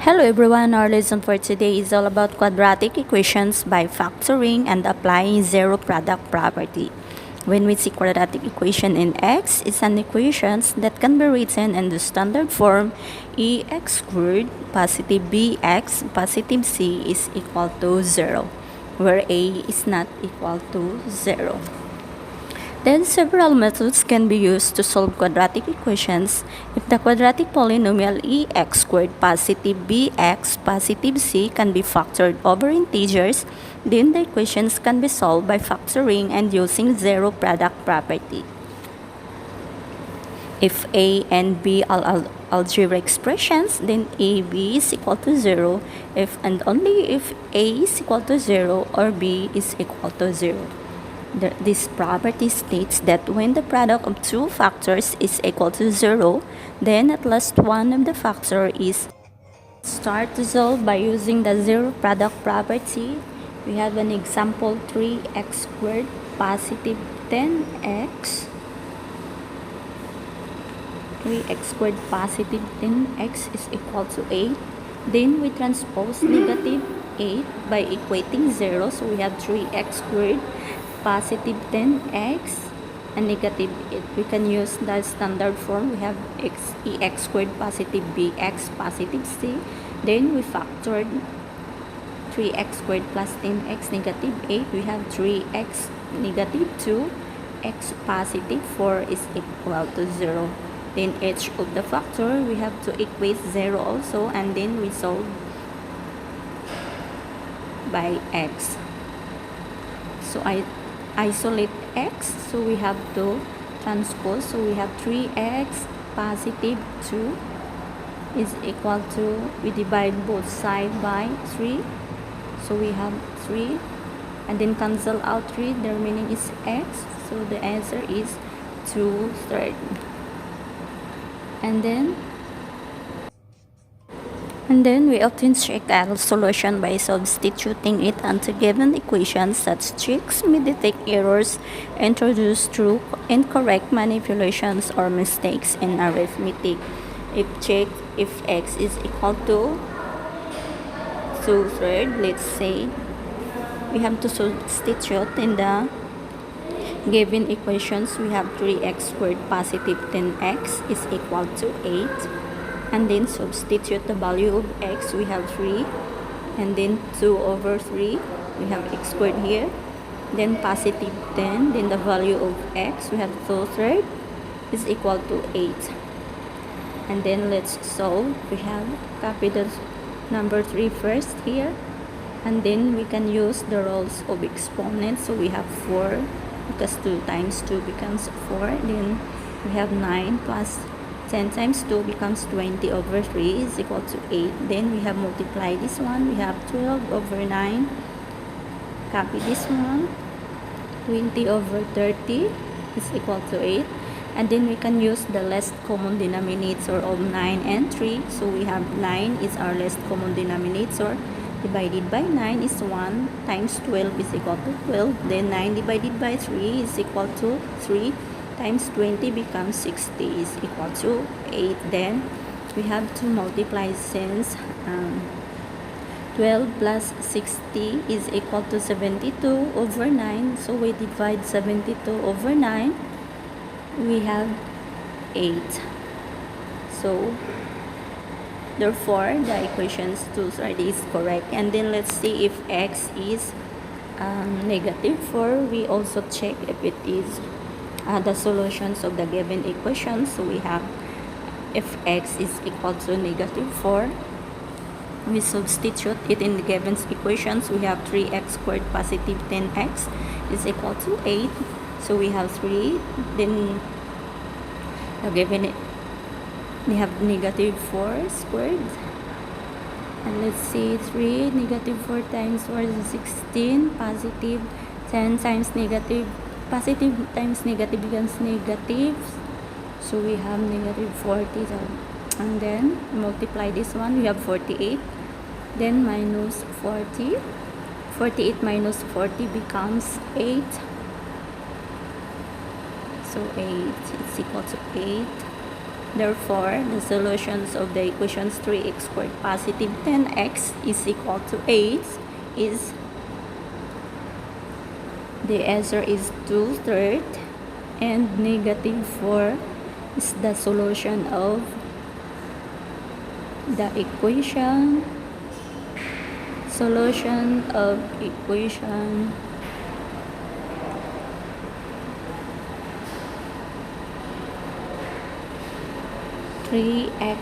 Hello everyone, our lesson for today is all about quadratic equations by factoring and applying zero product property. When we see quadratic equation in x, it's an equation that can be written in the standard form ax squared positive bx positive c is equal to 0, where a is not equal to 0. Then several methods can be used to solve quadratic equations. If the quadratic polynomial ex squared positive bx positive c can be factored over integers, then the equations can be solved by factoring and using zero product property. If a and b are algebraic expressions, then ab is equal to 0 if and only if a is equal to 0 or b is equal to 0. This property states that when the product of two factors is equal to 0, then at least one of the factor is. Start to solve by using the zero product property. We have an example 3x squared positive 10x. 3x squared positive 10x is equal to 8. Then we transpose negative 8 by equating 0. So we have 3x squared positive 10x and negative 8. We can use the standard form. We have ex squared positive bx positive c. Then we factored 3x squared plus 10x negative 8. We have 3x negative 2. X positive 4 is equal to 0. Then each of the factor we have to equate 0 also, and then we solve by x. So I isolate x, so we have to transpose. So we have 3x positive 2 is equal to, we divide both sides by 3, so we have 3, and then cancel out 3, the remaining is x, so the answer is 2/3. And then we often check our solution by substituting it onto given equations. Such checks may detect errors introduced through incorrect manipulations or mistakes in arithmetic. If checked if x is equal to 2/3, let's say, we have to substitute in the given equations. We have 3x squared positive 10x is equal to 8. And then substitute the value of x. We have 3, and then 2/3. We have x squared here, then positive 10, then the value of x, we have 2/3 is equal to 8. And then let's solve. We have copy the number 3 first here, and then we can use the rules of exponents. So we have 4 because 2 times 2 becomes 4. Then we have 9 plus 10 times 2 becomes 20/3 is equal to 8. Then we have multiply this one. We have 12/9. Copy this one. 20/30 is equal to 8. And then we can use the least common denominator of 9 and 3. So we have 9 is our least common denominator. Divided by 9 is 1 times 12 is equal to 12. Then 9 divided by 3 is equal to 3. Times 20 becomes 60 is equal to 8. Then we have to multiply, since 12 plus 60 is equal to 72/9. So we divide 72/9. We have 8. So therefore the equations 2/3 is correct. And then let's see if x is negative 4. We also check if it is the solutions of the given equations. So we have, if x is equal to negative 4, we substitute it in the given equations. We have 3x squared positive 10x is equal to 8. So we have 3. Then given it, we have negative 4 squared. And let's see, 3 negative 4 times 4 is 16. Positive 10 times negative, positive times negative becomes negative. So we have negative 40. And then multiply this one. We have 48. Then minus 40. 48 minus 40 becomes 8. So 8 is equal to 8. Therefore, the solutions of the equations 3x squared positive 10x is equal to 8 is, the answer is 2/3, and negative 4 is the solution of the equation 3x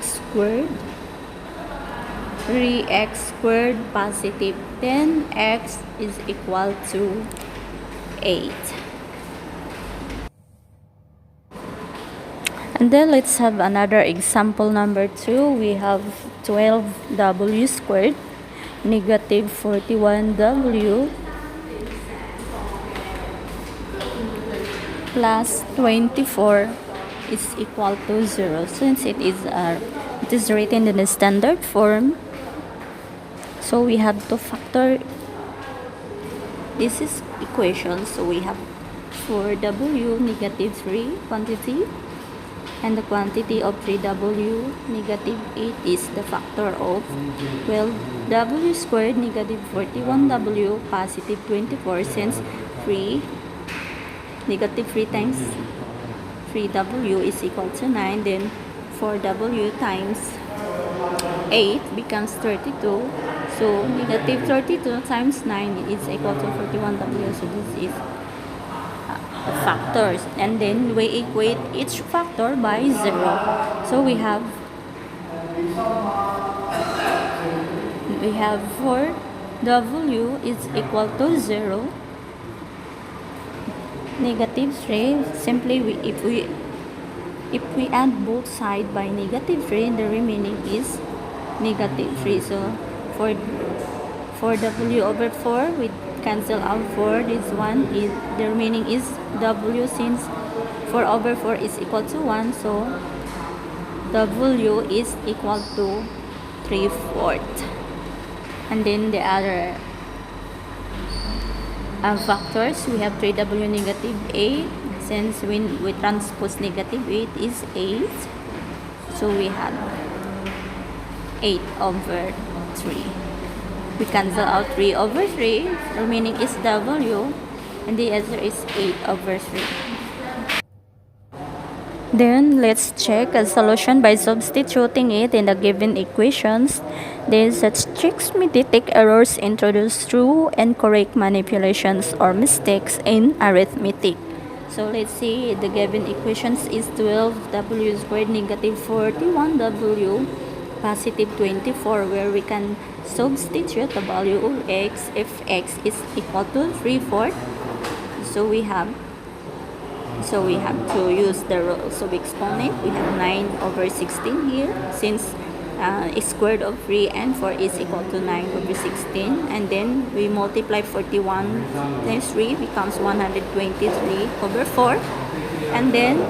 squared positive 10x is equal to 8. And then let's have another example number 2. We have 12w squared negative 41w plus 24 is equal to 0. Since it is written in the standard form, so we have to factor this is equation. So we have 4w negative 3 quantity, and the quantity of 3w negative 8 is the factor of 12w squared negative 41w positive 24, since 3 negative 3 times 3w is equal to 9, then 4w times 8 becomes 32, so negative 32 times 9 is equal to 41w, so this is factors, and then we equate each factor by 0. So we have 4w is equal to 0, negative 3. Simply if we add both sides by negative 3, the remaining is negative 3. So for 4w over 4, we cancel out 4. This one is the remaining is w, since 4 over 4 is equal to 1, so w is equal to 3/4. And then the other factors, we have 3w negative 8, since when we transpose negative 8 is 8, so we have 8 over 3. We cancel out 3 over 3, remaining is w, and the answer is 8 over 3. Then let's check a solution by substituting it in the given equations. Then such tricks may detect errors introduced through incorrect manipulations or mistakes in arithmetic. So let's see, the given equations is 12w squared negative 41w positive 24, where we can substitute the value of x if x is equal to 3/4. So we have to use the rules of exponent. We have 9 over 16 here, since square root of 3 and 4 is equal to 9 over 16, and then we multiply 41 times 3 becomes 123 over 4, and then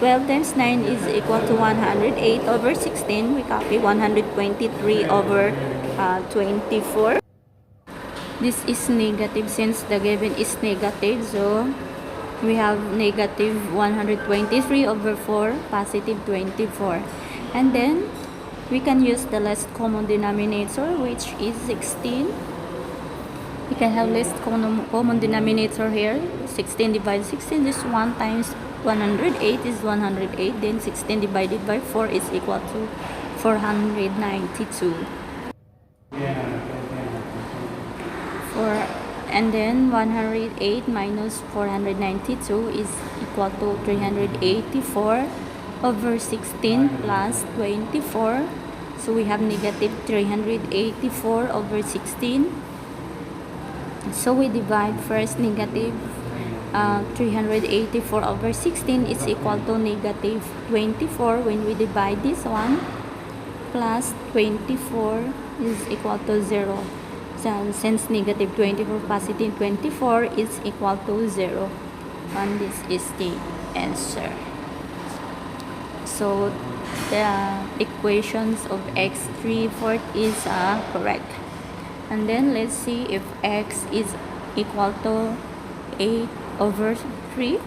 12 times 9 is equal to 108 over 16. We copy 123 over 24. This is negative, since the given is negative, so we have negative 123 over 4 positive 24, and then we can use the least common denominator, which is 16. We can have least common denominator here. 16 divided 16 is 1 times 108 is 108, then 16 divided by 4 is equal to 492. And then 108 minus 492 is equal to 384 over 16 plus 24. So we have negative 384 over 16. So we divide first negative 384 over 16 is equal to negative 24 when we divide this one, plus 24 is equal to 0. So since negative 24 positive 24 is equal to 0, and this is the answer. So the equations of x 3/4 is correct. And then let's see if x is equal to 8 over 3.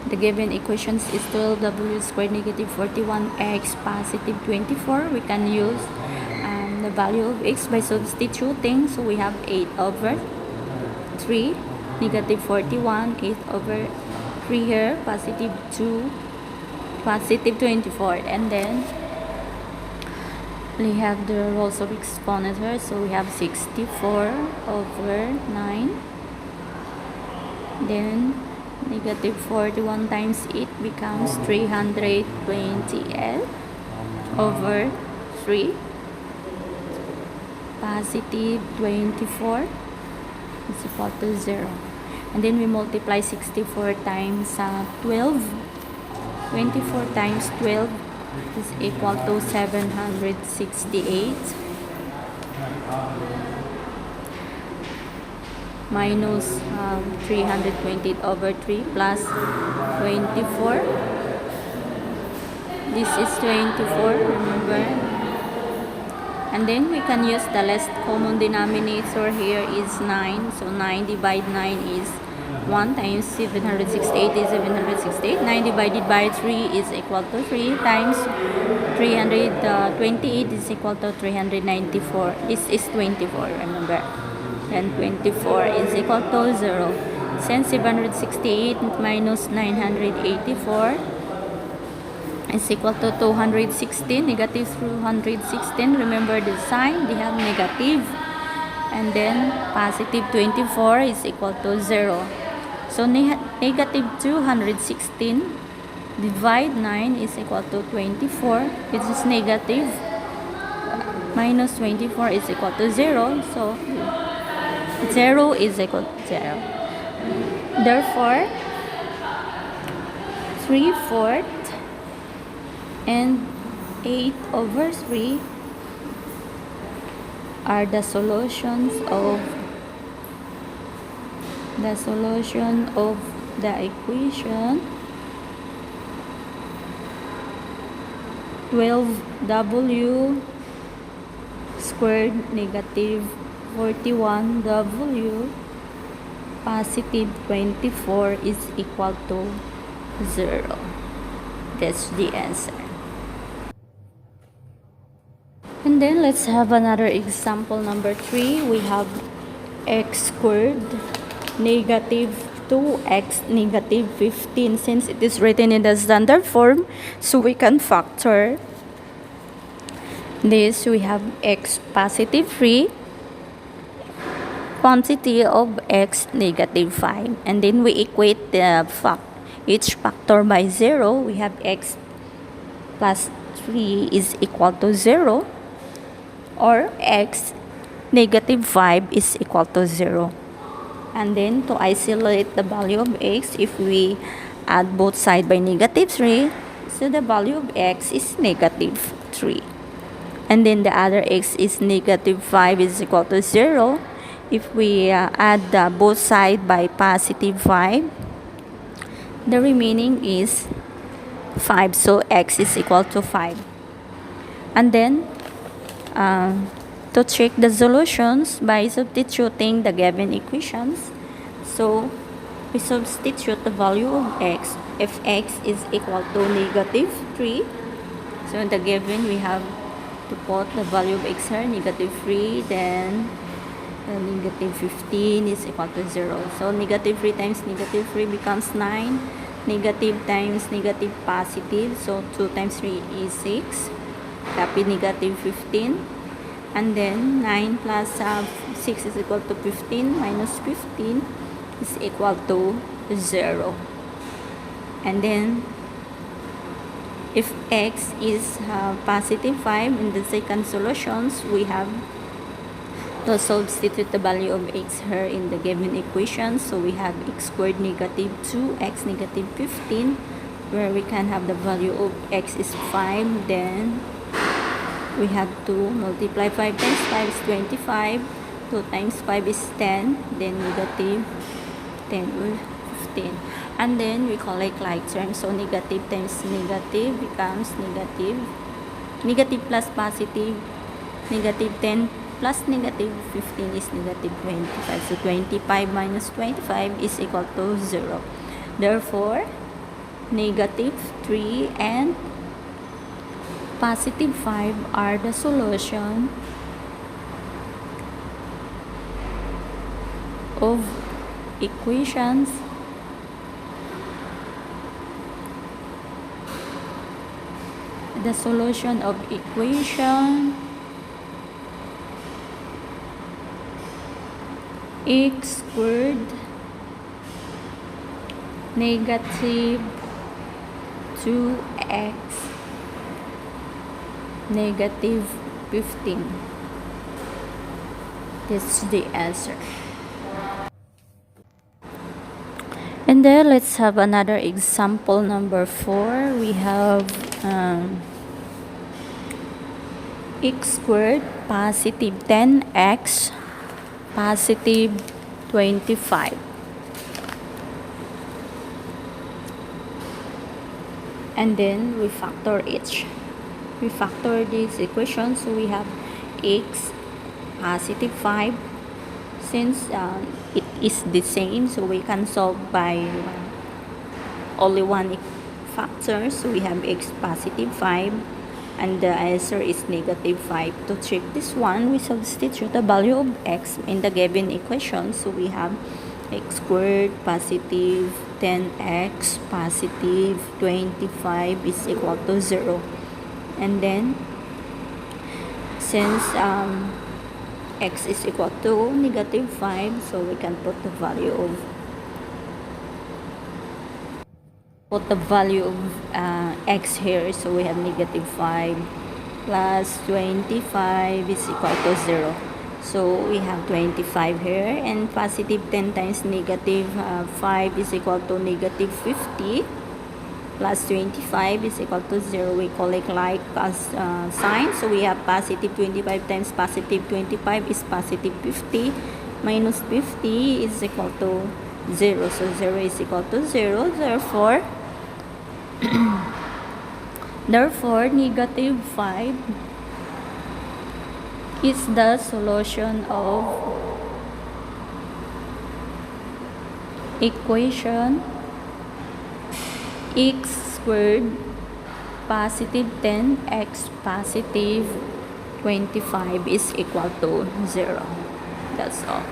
The given equations is 12w squared negative 41x positive 24. We can use the value of x by substituting. So we have 8 over 3 negative 41, 8 over 3 here, positive 2, positive 24, and then we have the rows of exponents here. So we have 64 over 9, then negative 41 times 8 becomes 320L over 3, positive 24 is equal to 0. And then we multiply 64 times 12. 24 times 12 is equal to 768. Minus 328 over 3 plus 24. This is 24, remember. And then we can use the least common denominator here is 9. So 9 divided 9 is 1 times 768 is 768. 9 divided by 3 is equal to 3 times 328 is equal to 394. This is 24, remember. Then 24 is equal to 0. Since 768 minus 984 is equal to 216, negative 216. Remember the sign, they have negative. And then positive 24 is equal to 0. So negative 216 divide 9 is equal to 24, which is negative. Minus 24 is equal to 0. So 0 is equal to 0. Therefore, 3/4 and 8 over 3 are the solution of the equation 12w squared negative 41w positive 24 is equal to 0. That's the answer. And then let's have another example number 3. We have x squared negative 2x negative 15. Since it is written in the standard form, so we can factor this. We have x positive 3, quantity of x negative 5, and then we equate the each factor by 0. We have x plus 3 is equal to 0, or x negative 5 is equal to 0. And then to isolate the value of x, if we add both sides by negative 3, so the value of x is negative 3. And then the other x is negative 5 is equal to 0. If we add both sides by positive 5, the remaining is 5. So x is equal to 5. And then to check the solutions by substituting the given equations. So we substitute the value of x. If x is equal to negative 3, so in the given we have to put the value of x here, negative 3, then negative 15 is equal to 0. So negative 3 times negative 3 becomes 9. Negative times negative positive, so 2 times 3 is 6. Copy negative 15. And then 9 plus 6 is equal to 15, minus 15 is equal to 0. And then if x is positive 5, in the second solutions, we have to substitute the value of x here in the given equation. So we have x squared negative 2x negative 15, where we can have the value of x is 5. Then we have to multiply 5 times 5 is 25. 2 times 5 is 10. Then negative 10 or 15. And then we collect like terms. So negative times negative becomes negative. Negative plus positive. Negative 10 plus negative 15 is negative 25. So 25 minus 25 is equal to 0. Therefore, negative 3, and positive 5 are the solution of equations x squared negative 2x negative 15. This is the answer. And then let's have another example number 4. We have x squared positive 10x positive 25. And then we factor each. We factor this equation, so we have x positive 5. Since it is the same, so we can solve by only one factor. So we have x positive 5, and the answer is negative 5. To check this one, we substitute the value of x in the given equation. So we have x squared positive 10x positive 25 is equal to 0. And then since x is equal to negative 5, so we can put the value of x here. So we have negative 5 plus 25 is equal to 0. So we have 25 here, and positive 10 times negative 5 is equal to negative 50 plus 25 is equal to 0. We collect like sign. So we have positive 25 times positive 25 is positive 50 minus 50 is equal to 0. So 0 is equal to 0. Therefore, negative 5 is the solution of equation x squared positive 10x positive 25 is equal to 0. That's all.